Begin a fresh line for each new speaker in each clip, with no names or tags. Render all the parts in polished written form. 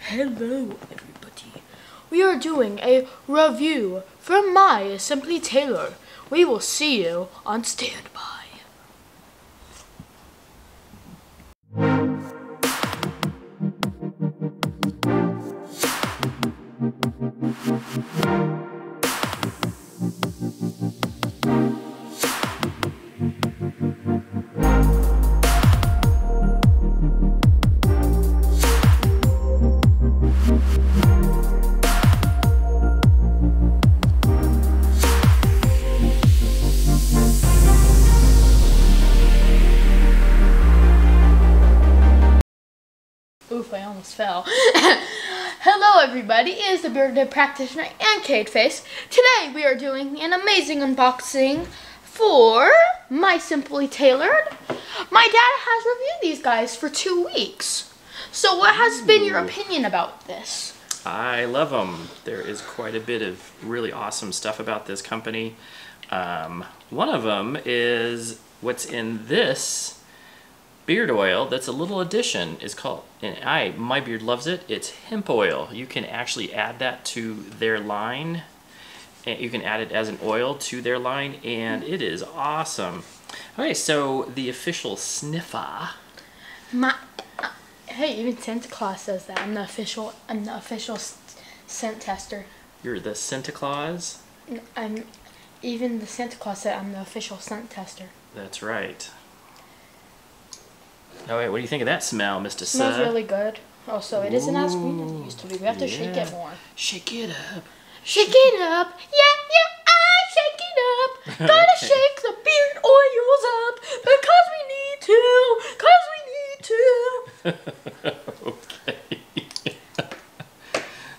Hello, everybody. We are doing a review from my Simply Tailor. We will see you on standby. Oof, I almost fell. Hello everybody, it is the Bearded Practitioner and Cadeface. Today we are doing an amazing unboxing for my Simply Tailored. My dad has reviewed these guys for 2 weeks. So what has been your opinion about this?
I love them. There is quite a bit of really awesome stuff about this company. One of them is what's in this beard oil. That's a little addition. It's called, and my beard loves it, it's hemp oil. You can actually add that to their line, and you can add it as an oil to their line, and it is awesome. Okay, so the official sniffer.
Hey, even Santa Claus says that. I'm the official scent tester.
You're the Santa Claus?
Even the Santa Claus said I'm the official scent tester.
That's right. Oh wait, what do you think of that smell, Mr.
It smells really good. Oh, so it isn't as sweet as it used to be. We have to shake it more.
Shake it up.
Shake it up. Yeah, I shake it up. Gotta shake the beard oils up because we need to.
Okay.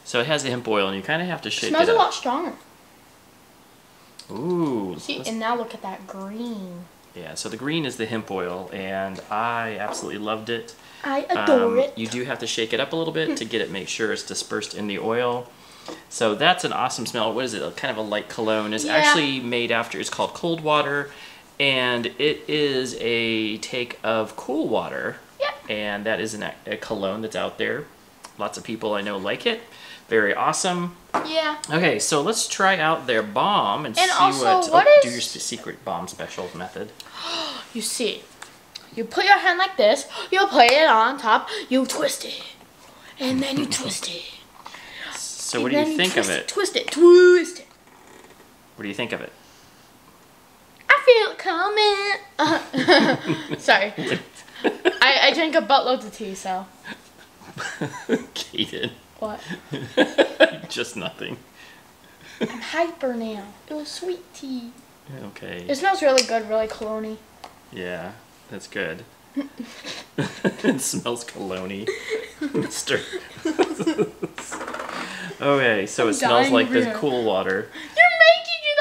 So it has the hemp oil, and you kind of have to shake it up.
It smells a lot stronger.
Ooh.
See, and now look at that green.
Yeah, so the green is the hemp oil, and I absolutely loved it.
I adore it.
You do have to shake it up a little bit to get it, make sure it's dispersed in the oil. So that's an awesome smell. What is it? Kind of a light cologne. It's actually made after, it's called Cold Water, and it is a take of Cool Water.
Yep.
And that is a cologne that's out there. Lots of people I know like it. Very awesome.
Yeah.
Okay, so let's try out their balm and see
what
do your secret balm special method.
You see, you put your hand like this, you put it on top, you twist it, and then you twist it.
So what do you think of it?
Twist it, twist it.
What do you think of it?
I feel it coming. Sorry. I drank a buttload of tea, so.
Kaden.
What?
Just nothing.
I'm hyper now. It was sweet tea.
Okay.
It smells really good, really cologne-y.
Yeah, that's good. It smells cologne-y. Mister. Okay, so it smells like the Cool Water.
You're making it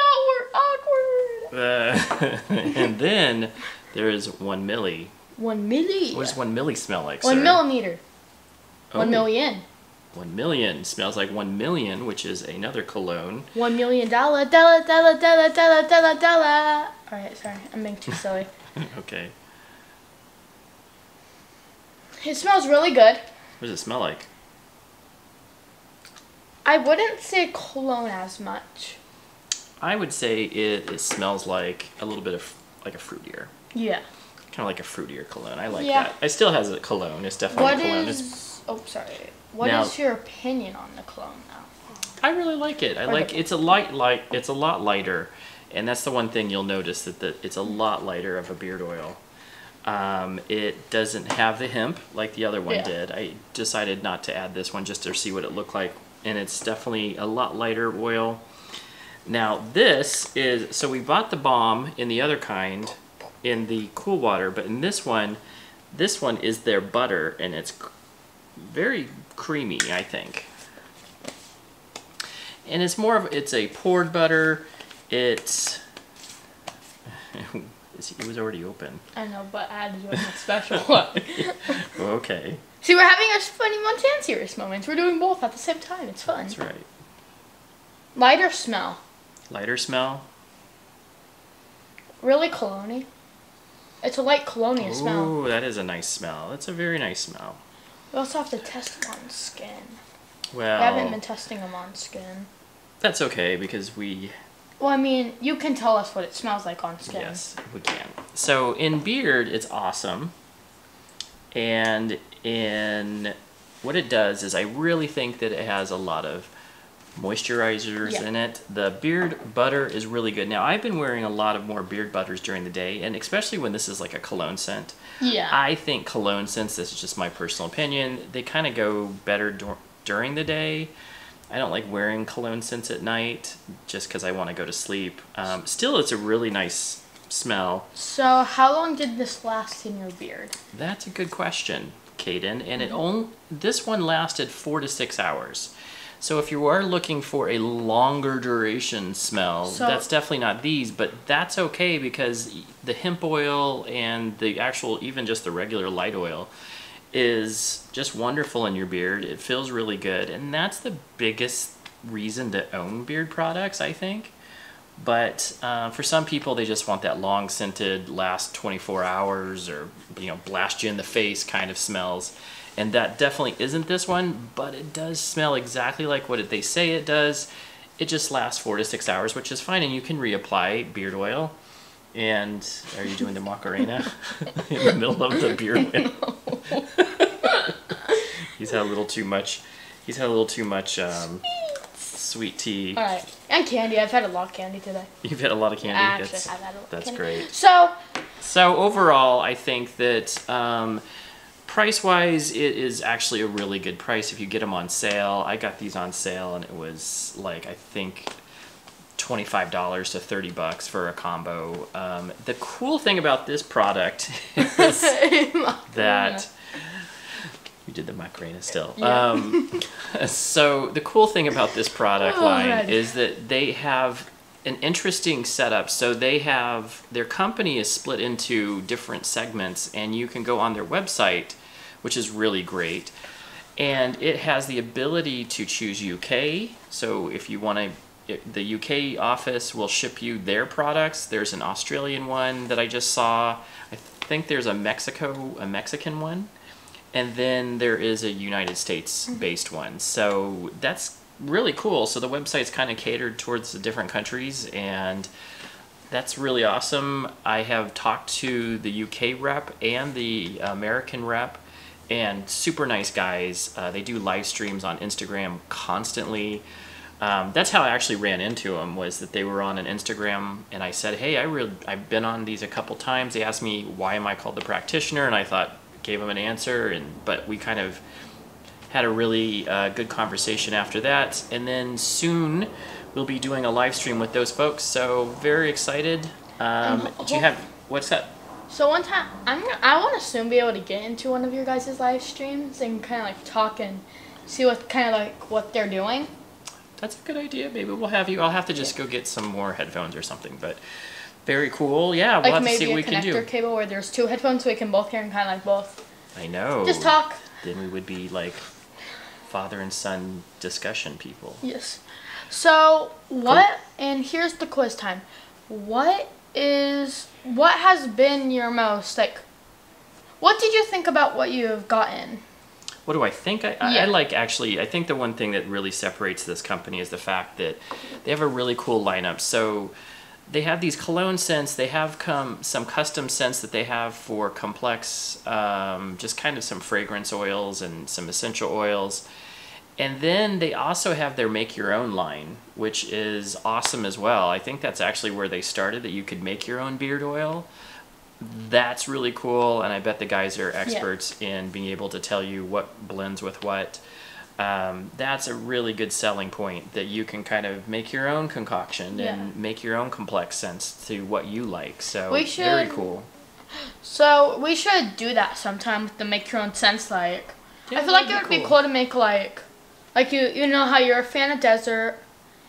awkward.
And then there's 1 milli.
1 milli?
What does 1 milli smell like,
1
sir?
millimeter.
Oh.
1 million.
1 million smells like 1 million, which is another cologne.
$1 million, dollar. Alright, sorry, I'm being too silly.
Okay.
It smells really good.
What does it smell like?
I wouldn't say cologne as much.
I would say it smells like a little bit of like a fruitier.
Yeah.
Kind of like a fruitier cologne. I like that. It still has a cologne. It's definitely a cologne.
Oh, sorry. What is your opinion on the cologne now?
I really like it. It's a it's a lot lighter, and that's the one thing you'll notice that it's a lot lighter of a beard oil. It doesn't have the hemp like the other one did. I decided not to add this one just to see what it looked like, and it's definitely a lot lighter oil. Now this is, so we bought the balm in the other kind in the Cool Water, but in this one is their butter, and it's very creamy, I think. And it's more of, it's a poured butter. It was already open.
I know, but I had to do it special one.
Okay.
See, we're having our funny Montan serious moments. We're doing both at the same time. It's fun.
That's right.
Lighter smell.
Lighter smell?
Really cologne-y. It's a light cologne smell.
Ooh, that is a nice smell. That's a very nice smell.
We also have to test them on skin.
Well,
We haven't been testing them on skin.
That's okay because we...
Well, I mean, you can tell us what it smells like on skin.
Yes, we can. So in beard, it's awesome. And in what it does is I really think that it has a lot of moisturizers in it. The beard butter is really good. Now, I've been wearing a lot of more beard butters during the day, and especially when this is like a cologne scent.
Yeah.
I think cologne scents, this is just my personal opinion, they kind of go better during the day. I don't like wearing cologne scents at night just because I want to go to sleep. Still, it's a really nice smell.
So, how long did this last in your beard?
That's a good question, Kaden. And this one lasted 4 to 6 hours. So if you are looking for a longer duration smell, that's definitely not these, but that's okay because the hemp oil and the actual, even just the regular light oil, is just wonderful in your beard. It feels really good, and that's the biggest reason to own beard products, I think. But for some people, they just want that long scented, last 24 hours, or blast you in the face kind of smells. And that definitely isn't this one, but it does smell exactly like what they say it does. It just lasts 4 to 6 hours, which is fine, and you can reapply beard oil. And are you doing the Macarena in the middle of the beard oil? He's had a little too much. He's had a little too much sweet tea.
All right, and candy. I've had a lot of candy today.
You've had a lot of candy.
Actually, I've had a lot of candy.
Great.
So
overall, I think that price-wise, it is actually a really good price if you get them on sale. I got these on sale, and it was like, I think, $25 to $30 for a combo. The cool thing about this product is that you did the Macarena still.
Yeah.
So the cool thing about this product line is that they have an interesting setup. So they have, their company is split into different segments, and you can go on their website, which is really great. And it has the ability to choose UK. So if you want to, the UK office will ship you their products. There's an Australian one that I just saw. I think there's a Mexican one. And then there is a United States based one. So that's really cool. So the website's kind of catered towards the different countries, and that's really awesome. I have talked to the UK rep and the American rep, and super nice guys. They do live streams on Instagram constantly. That's how I actually ran into them, was that they were on an Instagram, and I said, hey, I've been on these a couple times. They asked me, why am I called the practitioner? And I gave them an answer, but we kind of had a really good conversation after that. And then soon we'll be doing a live stream with those folks. So very excited. Do you have, what's that?
So one time, I want to soon be able to get into one of your guys' live streams and kind of like talk and see what they're doing.
That's a good idea. Maybe we'll have you. I'll have to just go get some more headphones or something, but very cool. Yeah, we'll have to see what we can do.
Like maybe a connector cable where there's 2 headphones so we can both hear and kind of like both.
I know.
Just talk.
Then we would be like father and son discussion people.
Yes. So and here's the quiz time. What has been your most, what did you think about what you've gotten?
What do I think? I think the one thing that really separates this company is the fact that they have a really cool lineup. So they have these cologne scents. They have some custom scents that they have for complex, just kind of some fragrance oils and some essential oils. And then they also have their make your own line, which is awesome as well. I think that's actually where they started, that you could make your own beard oil. That's really cool, and I bet the guys are experts in being able to tell you what blends with what. That's a really good selling point, that you can kind of make your own concoction and make your own complex scents to what you like. So very cool. So we should do that sometime with the make your own scents. I feel like it would be cool to make like you know how you're a fan of desert,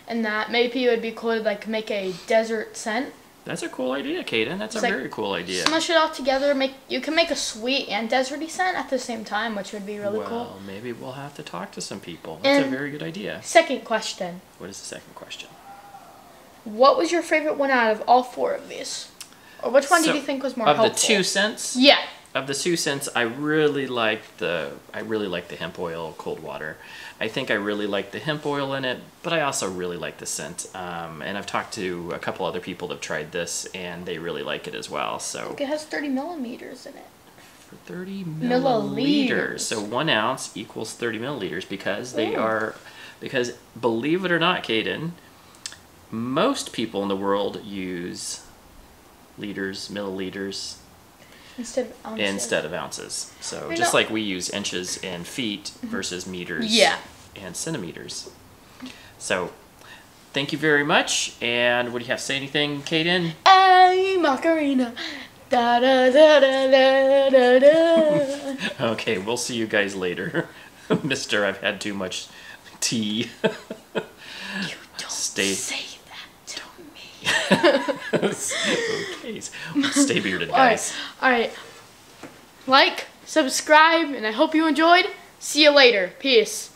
and that maybe it would be cool to make a desert scent. That's a cool idea, Kaden. That's a very cool idea. Smush it all together. You can make a sweet and deserty scent at the same time, which would be really cool. Well, maybe we'll have to talk to some people. That's a very good idea. Second question. What is the second question? What was your favorite one out of all 4 of these? Or which one did you think was more helpful? Of the 2 scents? Yeah. of the 2 scents, I really like the hemp oil cold water. I think I really like the hemp oil in it, but I also really like the scent. And I've talked to a couple other people that have tried this, and they really like it as well. So
it has 30 millimeters in it.
For 30 milliliters. So 1 ounce equals 30 milliliters because because believe it or not, Caden, most people in the world use liters, milliliters instead of ounces. So just like we use inches and feet versus meters and centimeters. So thank you very much. And what do you have to say? Anything, Caden?
Hey, Macarena. Da, da, da, da, da, da, da.
Okay, we'll see you guys later. Mister, I've had too much tea.
You don't say that to me.
Okay, stay bearded, guys.
All right. Like, subscribe, and I hope you enjoyed. See you later. Peace.